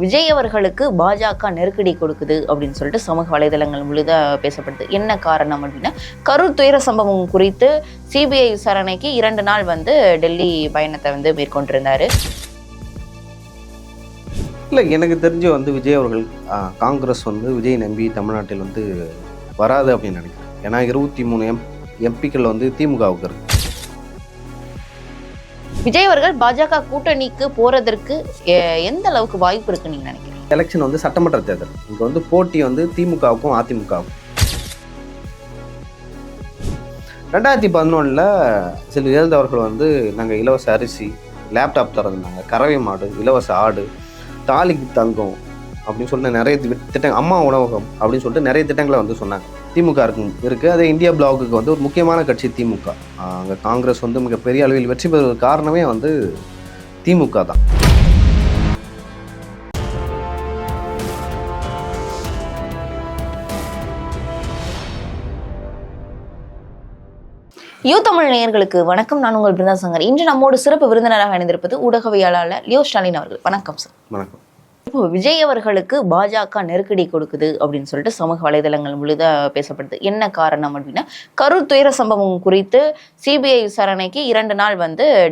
விஜய் அவர்களுக்கு பாஜக நெருக்கடி கொடுக்குது அப்படின்னு சொல்லிட்டு சமூக வலைதளங்கள் முழுதா பேசப்படுது. என்ன காரணம் அப்படின்னா, கரூர் துயர சம்பவம் குறித்து சிபிஐ விசாரணைக்கு 2 நாள் டெல்லி பயணத்தை மேற்கொண்டிருந்தாரு. இல்லை, எனக்கு தெரிஞ்சு விஜய் அவர்கள் காங்கிரஸ் விஜய் நம்பி தமிழ்நாட்டில் வராது அப்படின்னு நினைக்கிறேன். ஏன்னா 23 எம்பிக்கள் திமுகவுக்கு இருக்கு. விஜய் அவர்கள் பாஜக கூட்டணிக்கு போறதற்கு எந்த அளவுக்கு வாய்ப்பு இருக்குன்னு நீங்க நினைக்கிறீங்க? எலெக்ஷன் சட்டமன்ற தேர்தல். இங்க போட்டி திமுகவுக்கும் அதிமுகவுக்கும். 2011 சில இழந்தவர்கள் நாங்கள் இலவச அரிசி, லேப்டாப் தரதுனாங்க, கறவை மாடு, இலவச ஆடு, தாலிக்கு தங்கம் அப்படின்னு சொல்லிட்டு நிறைய திட்டங்கள், அம்மா உணவகம் அப்படின்னு சொல்லிட்டு நிறைய திட்டங்களை சொன்னாங்க. திமுக இருக்குது. அதே இந்தியா பிளாக்குக்கு ஒரு முக்கியமான கட்சி திமுக. அங்கே காங்கிரஸ் மிகப்பெரிய அளவில் வெற்றி பெறுவதற்கு காரணமே திமுக தான். தமிழ் நேயர்களுக்கு வணக்கம். நான் உங்கள் பிருந்தா சங்கர். இன்று நம்மோடு சிறப்பு விருந்தினராக இணைந்திருப்பது ஊடகவியலாளர் லியோ ஸ்டாலின் அவர்கள். வணக்கம் சார். வணக்கம். இப்போ விஜய் அவர்களுக்கு பாஜக நெருக்கடி கொடுக்குது அப்படின்னு சொல்லிட்டு சமூக வலைதளங்கள் முழுதா பேசப்படுது. என்ன காரணம் அப்படின்னா, கரூர் துயர சம்பவம் குறித்து சிபிஐ விசாரணைக்கு 2 நாள்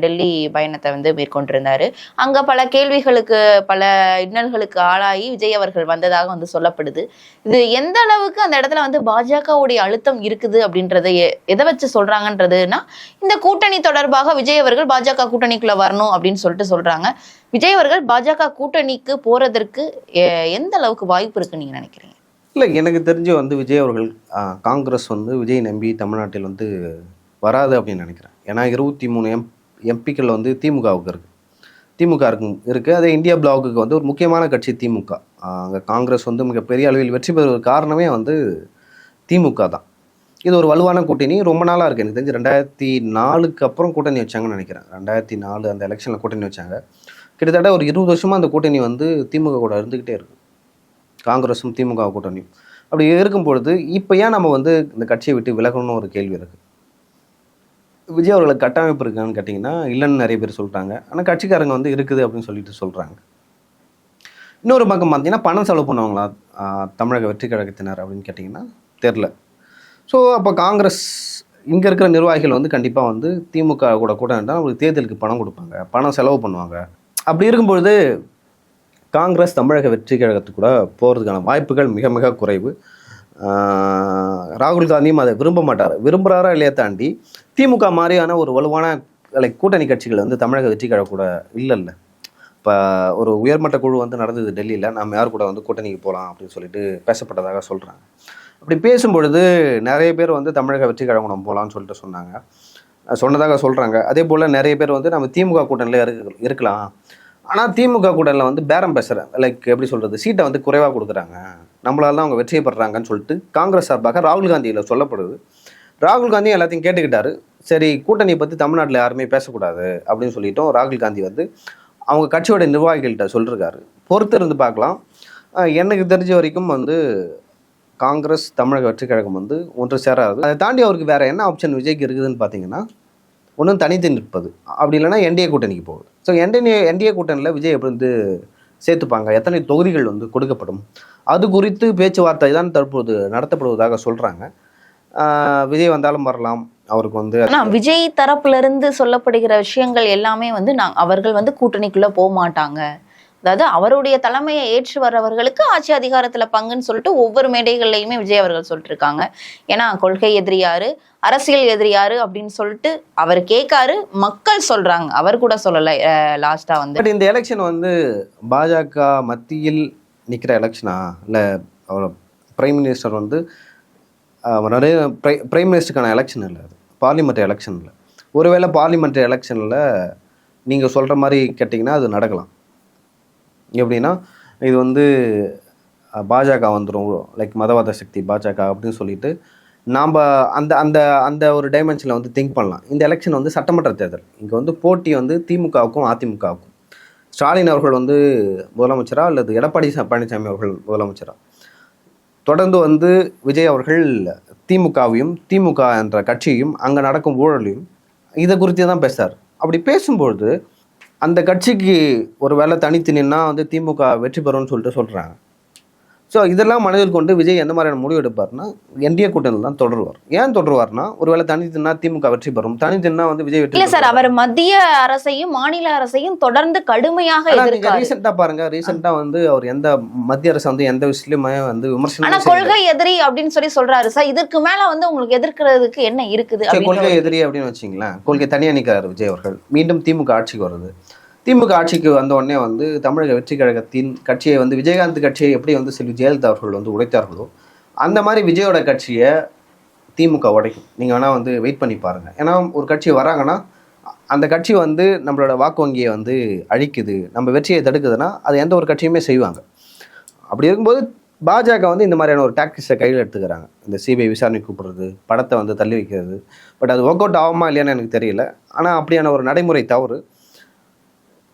டெல்லி பயணத்தை மேற்கொண்டிருந்தாரு. அங்க பல கேள்விகளுக்கு, பல இன்னல்களுக்கு ஆளாகி விஜய் அவர்கள் வந்ததாக சொல்லப்படுது. இது எந்த அளவுக்கு அந்த இடத்துல பாஜகவுடைய அழுத்தம் இருக்குது அப்படின்றத எதை வச்சு சொல்றாங்கன்றதுன்னா, இந்த கூட்டணி தொடர்பாக விஜய் அவர்கள் பாஜக கூட்டணிக்குள்ள வரணும் அப்படின்னு சொல்றாங்க. விஜய் அவர்கள் பாஜக கூட்டணிக்கு போறதற்கு எந்த அளவுக்கு வாய்ப்பு இருக்குன்னு நீங்க நினைக்கிறீங்க? இல்லை, எனக்கு தெரிஞ்சு விஜய் அவர்கள் காங்கிரஸ் விஜய் நம்பி தமிழ்நாட்டில் வராது அப்படின்னு நினைக்கிறேன். ஏன்னா 23 எம்பிக்கள் திமுகவுக்கு இருக்கு. திமுக இருக்குது. அதே இந்தியா பிளாக்குக்கு ஒரு முக்கியமான கட்சி திமுக. அங்கே காங்கிரஸ் மிகப்பெரிய அளவில் வெற்றி பெறுவதற்கு காரணமே திமுக தான். இது ஒரு வலுவான கூட்டணி. ரொம்ப நாளாக இருக்குது. எனக்கு தெரிஞ்சு 2004க்கு அப்புறம் கூட்டணி வச்சாங்கன்னு நினைக்கிறேன். 2004 அந்த எலெக்ஷனில் கூட்டணி வச்சாங்க. கிட்டத்தட்ட ஒரு 20 வருஷமாக அந்த கூட்டணி திமுக கூட இருந்துக்கிட்டே இருக்குது. காங்கிரஸும் திமுக கூட்டணியும். அப்படி இருக்கும் பொழுது இப்போ ஏன் நம்ம இந்த கட்சியை விட்டு விலகணும்னு ஒரு கேள்வி இருக்குது. விஜய் அவர்களுக்கு கட்டமைப்பு இருக்குன்னு கேட்டிங்கன்னா இல்லைன்னு நிறைய பேர் சொல்கிறாங்க. ஆனால் கட்சிக்காரங்க இருக்குது அப்படின்னு சொல்லிட்டு சொல்கிறாங்க. இன்னொரு பக்கம் பார்த்தீங்கன்னா, பணம் செலவு பண்ணுவாங்களா தமிழக வெற்றி கழகத்தினர் அப்படின்னு கேட்டிங்கன்னா தெரில. ஸோ அப்போ காங்கிரஸ் இங்கே இருக்கிற நிர்வாகிகள் கண்டிப்பாக திமுக கூட கூட்டணிட்டால் அவங்களுக்கு தேர்தலுக்கு பணம் கொடுப்பாங்க, பணம் செலவு பண்ணுவாங்க. அப்படி இருக்கும்பொழுது காங்கிரஸ் தமிழக வெற்றி கழகத்துக்கு கூட போகிறதுக்கான வாய்ப்புகள் மிக மிக குறைவு. ராகுல் காந்தியும் அதை விரும்ப மாட்டார். விரும்புகிறாரா இல்லையா தாண்டி திமுக மாதிரியான ஒரு வலுவான கூட்டணி கட்சிகள் தமிழக வெற்றி கழக கூட இல்லைல்ல. இப்போ ஒரு உயர்மட்ட குழு நடந்தது டெல்லியில். நாம் யார் கூட கூட்டணிக்கு போகலாம் அப்படின்னு சொல்லிட்டு பேசப்பட்டதாக சொல்கிறாங்க. அப்படி பேசும்பொழுது நிறைய பேர் தமிழக வெற்றி கழகம் நம்ம போகலான்னு சொல்லிட்டு சொன்னதாக சொல்கிறாங்க. அதே போல் நிறைய பேர் நம்ம திமுக கூட்டணியில் இருக்கலாம், ஆனால் திமுக கூட்டணியில் பேரம் பேசுகிறேன், எப்படி சொல்கிறது, சீட்டை குறைவாக கொடுக்குறாங்க, நம்மளால தான் அவங்க வெற்றியை பெறுறாங்கன்னு சொல்லிட்டு காங்கிரஸ் சார்பாக ராகுல் காந்தியில் சொல்லப்படுது. ராகுல் காந்தி எல்லாத்தையும் கேட்டுக்கிட்டாரு. சரி, கூட்டணியை பற்றி தமிழ்நாட்டில் யாருமே பேசக்கூடாது அப்படின்னு சொல்லிட்டோம். ராகுல் காந்தி அவங்க கட்சியோட நிர்வாகிகள்கிட்ட சொல்லியிருக்காரு. பொறுத்து இருந்து பார்க்கலாம். எனக்கு தெரிஞ்ச வரைக்கும் காங்கிரஸ் தமிழக வெற்றி கழகம் ஒன்று சேராது. அதை தாண்டி அவருக்கு வேறு என்ன ஆப்ஷன் விஜய்க்கு இருக்குதுன்னு பார்த்தீங்கன்னா, ஒன்றும் தனித்து நிற்பது, அப்படி இல்லைன்னா என்டிஏ கூட்டணிக்கு போகுது. ஸோ என்டிஏ கூட்டணியில் விஜய் எப்படி சேர்த்துப்பாங்க, எத்தனை தொகுதிகள் கொடுக்கப்படும், அது குறித்து பேச்சுவார்த்தை தான் தற்போது நடத்தப்படுவதாக சொல்கிறாங்க. விஜய் வந்தாலும் வரலாம். அவருக்கு ஆனால் விஜய் தரப்புல இருந்து சொல்லப்படுகிற விஷயங்கள் எல்லாமே அவர்கள் கூட்டணிக்குள்ளே போக மாட்டாங்க, அதாவது அவருடைய தலைமையை ஏற்று வர்றவர்களுக்கு ஆட்சி அதிகாரத்துல பங்குன்னு சொல்லிட்டு ஒவ்வொரு மேடைகள்லையுமே விஜய் அவர்கள் சொல்லிட்டு இருக்காங்க. ஏன்னா கொள்கை எதிரியாரு, அரசியல் எதிரியாரு அப்படின்னு சொல்லிட்டு அவர் கேட்காரு, மக்கள் சொல்றாங்க, அவர் கூட சொல்லல. லாஸ்டா பட் இந்த எலெக்ஷன் பாஜக மத்தியில் நிற்கிற எலெக்ஷனா இல்லை பிரைம் மினிஸ்டர் நிறைய பிரைம் மினிஸ்டருக்கான எலெக்ஷன் இல்லை, அது பார்லிமெண்ட் எலெக்ஷன் இல்லை. ஒருவேளை பார்லிமெண்ட் எலெக்ஷனில் நீங்கள் சொல்கிற மாதிரி கேட்டிங்கன்னா அது நடக்கலாம். எப்படின்னா, இது பாஜக வந்துடும், மதவாத சக்தி பாஜக அப்படின்னு சொல்லிட்டு நாம் அந்த அந்த அந்த ஒரு டைமென்ஷனில் திங்க் பண்ணலாம். இந்த எலெக்ஷன் சட்டமன்ற தேர்தல். இங்கே போட்டி திமுகவுக்கும் அதிமுகவுக்கும். ஸ்டாலின் அவர்கள் முதலமைச்சராக அல்லது எடப்பாடி பழனிசாமி அவர்கள் முதலமைச்சராக, தொடர்ந்து விஜய் அவர்கள் திமுகவையும் திமுக என்ற கட்சியையும் அங்கே நடக்கும் ஊழலையும் இதை குறித்து தான் பேசுகிறார். அப்படி பேசும்பொழுது அந்த கட்சிக்கு ஒரு வேளை தனித்து நின்னா வந்து திமுக வெற்றி பெறும்னு சொல்லிட்டு சொல்கிறாங்க. ஸோ இதெல்லாம் மனதில் கொண்டு விஜய் எந்த மாதிரியான முடிவு எடுப்பார்னா என்டிஏ கூட்டணியில் தான் தொடருவார். ஏன் தொடருவார்னா ஒருவேளை தனித்துனா திமுக வெற்றி பெறும், தனித்துனா வந்து விஜய் வெற்றி இல்ல சார், அவர் மத்திய அரசையும் மாநில அரசையும் தொடர்ந்து கடுமையாக எதிர்க்கிறார். ரீசெண்டா பாருங்க, ரீசெண்டா வந்து அவர் எந்த மத்திய அரசு வந்து எந்த விஷயத்துலயுமே வந்து விமர்சனம் ஆனா கொள்கை எதிரி அப்படின்னு சொல்றாரு சார். இதுக்கு மேல வந்து உங்களுக்கு எதிர்க்கிறதுக்கு என்ன இருக்குது? கொள்கை எதிரி அப்படின்னு வச்சுங்களேன், கொள்கை தனியா நிற்கிறார் விஜய் அவர்கள். மீண்டும் திமுக ஆட்சிக்கு வருது. திமுக ஆட்சிக்கு வந்த உடனே வந்து தமிழக வெற்றி கழகத்தின் கட்சியை வந்து விஜயகாந்த் கட்சியை எப்படி வந்து செல்வி ஜெயலலிதா அவர்கள் வந்து உடைத்தார்களோ அந்த மாதிரி விஜயோட கட்சியை திமுக உடைக்கும். நீங்கள் வேணால் வந்து வெயிட் பண்ணி பாருங்கள். ஏன்னா ஒரு கட்சி வராங்கன்னா அந்த கட்சி வந்து நம்மளோட வாக்கு வங்கியை வந்து அழிக்குது, நம்ம வெற்றியை தடுக்குதுன்னா அது எந்த ஒரு கட்சியுமே செய்வாங்க. அப்படி இருக்கும்போது பாஜக வந்து இந்த மாதிரியான ஒரு டாக்டிக்ஸை கையில் எடுத்துக்கிறாங்க. இந்த சிபிஐ விசாரணை கூப்பிடுறது, படத்தை வந்து தள்ளி வைக்கிறது. பட் அது ஒர்க் அவுட் ஆகுமா இல்லையான்னு எனக்கு தெரியல. ஆனால் அப்படியான ஒரு நடைமுறை தவறு.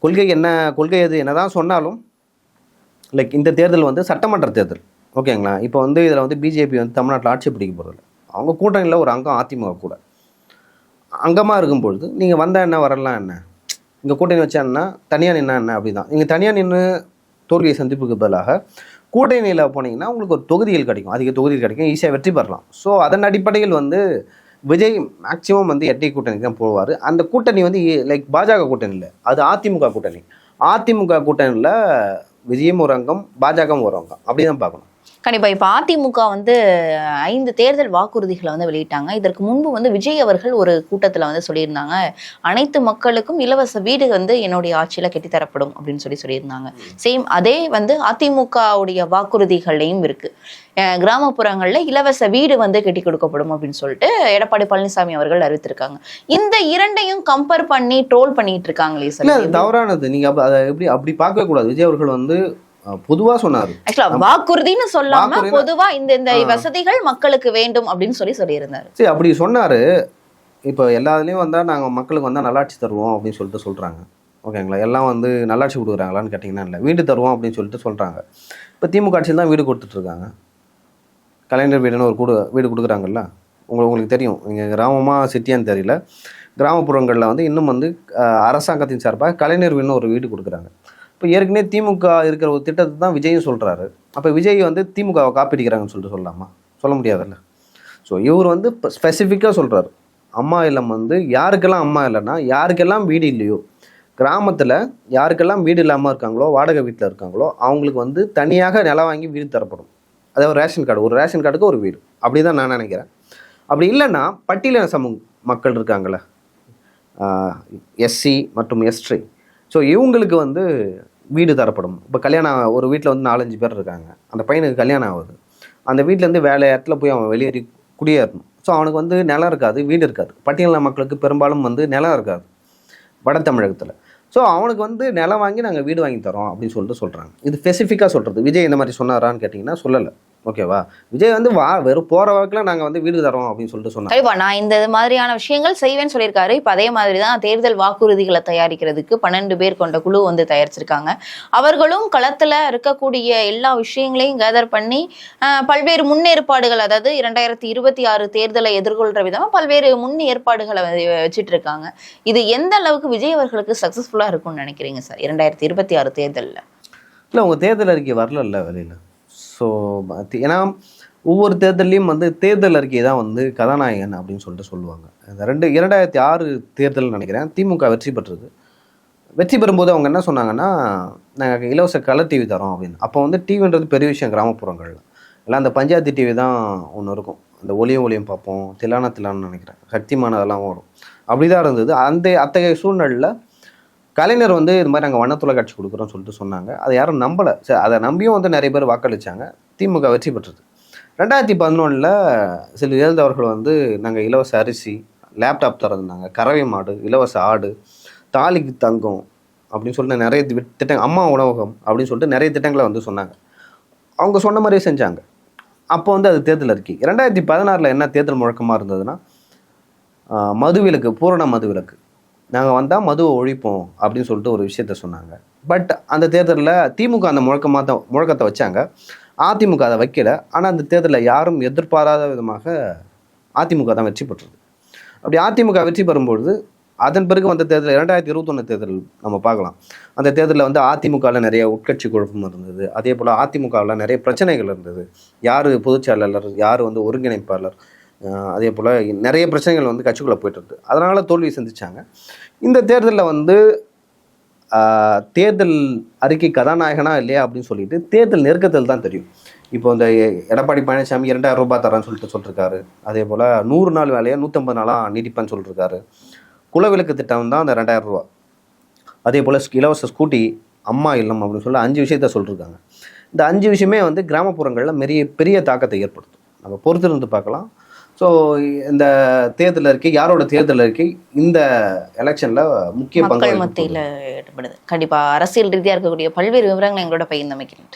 கொள்கை எது என்னதான் சொன்னாலும் லைக் இந்த தேர்தல் வந்து சட்டமன்ற தேர்தல், ஓகேங்களா? இப்போ வந்து இதில் வந்து பிஜேபி வந்து தமிழ்நாட்டில் ஆட்சி பிடிக்க போகிறதில்ல. அவங்க கூட்டணியில் ஒரு அங்கம் அதிமுக கூட அங்கமாக இருக்கும்பொழுது நீங்கள் வந்தால் என்ன, வரலாம் என்ன, இங்கே கூட்டணி வச்சா என்ன, தனியாக நின்னா என்ன, அப்படி தான். நீங்கள் தனியாக நின்று தோல்வியை சந்திப்புக்கு பதிலாக கூட்டணியில் போனீங்கன்னா உங்களுக்கு ஒரு தொகுதிகள் கிடைக்கும், அதிக தொகுதிகள் கிடைக்கும், ஈஸியாக வெற்றி பெறலாம். ஸோ அதன் அடிப்படையில் வந்து விஜய் மேக்சிமம் வந்து எட்டை கூட்டணிக்கு தான் போவார். அந்த கூட்டணி வந்து லைக் பாஜக கூட்டணி இல்லை, அது அதிமுக கூட்டணி. அதிமுக கூட்டணியில் விஜயும் ஒரு அங்கம், பாஜகவும் ஒரு அங்கம், அப்படி தான் பார்க்கணும். கண்டிப்பா. இப்ப அதிமுக வந்து 5 தேர்தல் வாக்குறுதிகளை வந்து வெளியிட்டாங்க. இதற்கு முன்பு வந்து விஜய் அவர்கள் ஒரு கூட்டத்துல வந்து சொல்லியிருந்தாங்க, அனைத்து மக்களுக்கும் இலவச வீடு வந்து என்னுடைய ஆட்சியில கட்டித்தரப்படும் அப்படின்னு சொல்லியிருந்தாங்க. சேம் அதே வந்து அதிமுக உடைய வாக்குறுதிகளையும் இருக்கு. கிராமப்புறங்கள்ல இலவச வீடு வந்து கட்டி கொடுக்கப்படும் அப்படின்னு சொல்லிட்டு எடப்பாடி பழனிசாமி அவர்கள் அறிவித்திருக்காங்க. இந்த இரண்டையும் கம்பேர் பண்ணி ட்ரோல் பண்ணிட்டு இருக்காங்களே சார், தவறானது. நீங்க அதை எப்படி அப்படி பார்க்க கூடாது. விஜய் அவர்கள் வந்து பொதுவா சொன்னாரு, வாக்குறுதினு சொல்லாம பொதுவா இந்த வசதிகள் மக்களுக்கு வேண்டும் அப்படின்னு சொல்லியிருந்தாரு. சரி, அப்படி சொன்னாரு. இப்போ எல்லாத்துலயும் வந்தா நாங்க மக்களுக்கு வந்தா நல்லாட்சி தருவோம் அப்படின்னு சொல்லிட்டு சொல்றாங்க, ஓகேங்களா? எல்லாம் வந்து நல்லாட்சி கொடுக்குறாங்களான்னு கேட்டிங்கன்னா இல்லை, வீடு தருவோம் அப்படின்னு சொல்லிட்டு சொல்றாங்க. இப்போ திமுக ஆட்சியில் தான் வீடு கொடுத்துட்டு இருக்காங்க. கலைஞர் வீடுன்னு ஒரு வீடு கொடுக்குறாங்கல்ல, உங்களுக்கு தெரியும். நீங்கள் கிராமமாக சிட்டியான்னு தெரியல, கிராமப்புறங்களில் வந்து இன்னும் வந்து அரசாங்கத்தின் சார்பாக கலைஞர் வீடுன்னு ஒரு வீடு கொடுக்குறாங்க. இப்போ ஏற்கனவே திமுக இருக்கிற ஒரு திட்டத்தை தான் விஜயும் சொல்கிறாரு. அப்போ விஜய் வந்து திமுகவை காப்பிடிக்கிறாங்கன்னு சொல்லிட்டு சொல்லலாமா? சொல்ல முடியாதுல்ல. ஸோ இவர் வந்து ஸ்பெசிஃபிக்காக சொல்கிறாரு, அம்மா இல்லம் வந்து யாருக்கெல்லாம் அம்மா இல்லைன்னா, யாருக்கெல்லாம் வீடு இல்லையோ, கிராமத்தில் யாருக்கெல்லாம் வீடு இல்லாமல் இருக்காங்களோ, வாடகை வீட்டில் இருக்காங்களோ, அவங்களுக்கு வந்து தனியாக நிலம் வாங்கி வீடு தரப்படும். அதாவது ரேஷன் கார்டு, ஒரு ரேஷன் கார்டுக்கு ஒரு வீடு, அப்படி தான் நான் நினைக்கிறேன். அப்படி இல்லைன்னா பட்டியலின சமூக மக்கள் இருக்காங்களே, எஸ்சி மற்றும் எஸ்டி, ஸோ இவங்களுக்கு வந்து வீடு தரப்படும். இப்போ கல்யாணம், ஒரு வீட்டில் வந்து 4-5 பேர் இருக்காங்க, அந்த பையனுக்கு கல்யாணம் ஆகுது, அந்த வீட்டிலேருந்து வேலை இடத்துல போய் அவன் வெளியேறி குடியேறணும். ஸோ அவனுக்கு வந்து நிலம் இருக்காது, வீடு இருக்காது. பட்டியலின மக்களுக்கு பெரும்பாலும் வந்து நிலம் இருக்காது வட தமிழகத்தில். ஸோ அவனுக்கு வந்து நிலம் வாங்கி நாங்கள் வீடு வாங்கி தரோம் அப்படின்னு சொல்லிட்டு சொல்கிறாங்க. இது ஸ்பெசிஃபிக்காக சொல்கிறது. விஜய் இந்த மாதிரி சொன்னாரான்னு கேட்டிங்கன்னா சொல்லலை, ஓகேவா? விஜய் வந்து வெறும் போகிற வாக்கில் நாங்கள் வந்து வீடு தரோம் அப்படின்னு சொல்லிட்டு சொன்னாங்க. கண்டிப்பா நான் இந்த மாதிரியான விஷயங்கள் செய்வேன்னு சொல்லியிருக்காரு. இப்போ அதே மாதிரி தான் தேர்தல் வாக்குறுதிகளை தயாரிக்கிறதுக்கு 12 பேர் கொண்ட குழு வந்து தயாரிச்சிருக்காங்க. அவர்களும் களத்தில் இருக்கக்கூடிய எல்லா விஷயங்களையும் கேதர் பண்ணி பல்வேறு முன்னேற்பாடுகள், அதாவது 2026 தேர்தலை எதிர்கொள்கிற விதமாக பல்வேறு முன்னேற்பாடுகளை வச்சுட்டு இருக்காங்க. இது எந்த அளவுக்கு விஜய் அவர்களுக்கு சக்ஸஸ்ஃபுல்லாக இருக்கும்னு நினைக்கிறீங்க சார் 2026 தேர்தலில்? இல்லை, உங்கள் தேர்தல் அறிக்கை வரல வெளியில். ஸோ ஏன்னா ஒவ்வொரு தேர்தலையும் வந்து தேர்தல் அறிக்கை தான் வந்து கதாநாயகன் அப்படின்னு சொல்லிட்டு சொல்லுவாங்க. 2006 தேர்தல் நினைக்கிறேன் திமுக வெற்றி பெற்றது. வெற்றி பெறும்போது அவங்க என்ன சொன்னாங்கன்னா, நாங்கள் இலவச கலர் டிவி தரோம் அப்படின்னு. அப்போ வந்து டிவின்றது பெரிய விஷயம் கிராமப்புறங்களில். எல்லாம் அந்த பஞ்சாயத்து டிவி தான் ஒன்று இருக்கும், அந்த ஒளியும் பார்ப்போம், தில்லான்னு நினைக்கிறேன், சக்திமான அதெல்லாம் வரும், அப்படி தான் இருந்தது. அத்தகைய சூழ்நிலையில் கலைஞர் வந்து இது மாதிரி நாங்கள் வண்ணத்துளை காட்சி கொடுக்குறோம்னு சொல்லிட்டு சொன்னாங்க. அதை யாரும் நம்பலை. சரி, அதை நம்பியும் வந்து நிறைய பேர் வாக்களித்தாங்க. திமுக வெற்றி பெற்றது. 2011 சில ஜெயலலிதா அவர்கள் வந்து நாங்கள் இலவச அரிசி, லேப்டாப் தரதுனாங்க, கறவை மாடு, இலவச ஆடு, தாலிக்கு தங்கம் அப்படின்னு சொல்லிட்டு நிறைய திட்டங்கள், அம்மா உணவகம் அப்படின்னு சொல்லிட்டு நிறைய திட்டங்களை வந்து சொன்னாங்க. அவங்க சொன்ன மாதிரியே செஞ்சாங்க. அப்போ வந்து அது தேர்தல் அறிக்கை. 2016 என்ன தேர்தல் முழக்கமாக இருந்ததுன்னா, மதுவிலக்கு, பூரண மதுவிலக்கு, நாங்கள் வந்தால் மதுவை ஒழிப்போம் அப்படின்னு சொல்லிட்டு ஒரு விஷயத்த சொன்னாங்க. பட் அந்த தேர்தலில் திமுக அந்த முழக்கத்தை வச்சாங்க, அதிமுக அதை வைக்கல. ஆனால் அந்த தேர்தலில் யாரும் எதிர்பாராத விதமாக அதிமுக தான் வெற்றி பெற்றது. அப்படி அதிமுக வெற்றி பெறும்பொழுது அதன் பிறகு வந்த தேர்தல் 2021 தேர்தல் நம்ம பார்க்கலாம். அந்த தேர்தலில் வந்து அதிமுகவில் நிறைய உட்கட்சி குழப்பம் இருந்தது. அதே போல் அதிமுகவில் நிறைய பிரச்சனைகள் இருந்தது. யார் பொதுச்செயலாளர், யார் வந்து ஒருங்கிணைப்பாளர், அதே போல் நிறைய பிரச்சனைகள் வந்து கட்சிக்குள்ளே போயிட்டு இருக்கு. அதனால் தோல்வி சந்திச்சாங்க. இந்த தேர்தலில் வந்து தேர்தல் அறிக்கை கதாநாயகனா இல்லையா அப்படின்னு சொல்லிட்டு தேர்தல் நெருக்கத்தில் தான் தெரியும். இப்போ இந்த எடப்பாடி பழனிசாமி 2000 ரூபாய் தரேன்னு சொல்லியிருக்காரு. அதே போல் 100 நாள் வேலையை 150 நாளாக நீடிப்பேன்னு சொல்லியிருக்காரு. குலவிளக்கு திட்டம் தான் அந்த 2000 ரூபா. அதே போல் இலவச ஸ்கூட்டி, அம்மா இல்லம் அப்படின்னு சொல்லி 5 விஷயத்த சொல்லியிருக்காங்க. இந்த 5 விஷயமே வந்து கிராமப்புறங்களில் பெரிய தாக்கத்தை ஏற்படுத்தும். நம்ம பொறுத்திருந்து பார்க்கலாம். ஸோ இந்த தேர்தல் அறிக்கை, யாரோட தேர்தல் அறிக்கை இந்த எலெக்ஷனில் முக்கிய பங்கு மக்கள் மத்தியில் ஈடுபடுது. கண்டிப்பாக அரசியல் ரீதியாக இருக்கக்கூடிய பல்வேறு விவரங்களை எங்களோட பகிர்ந்தமைக்கிறேன்.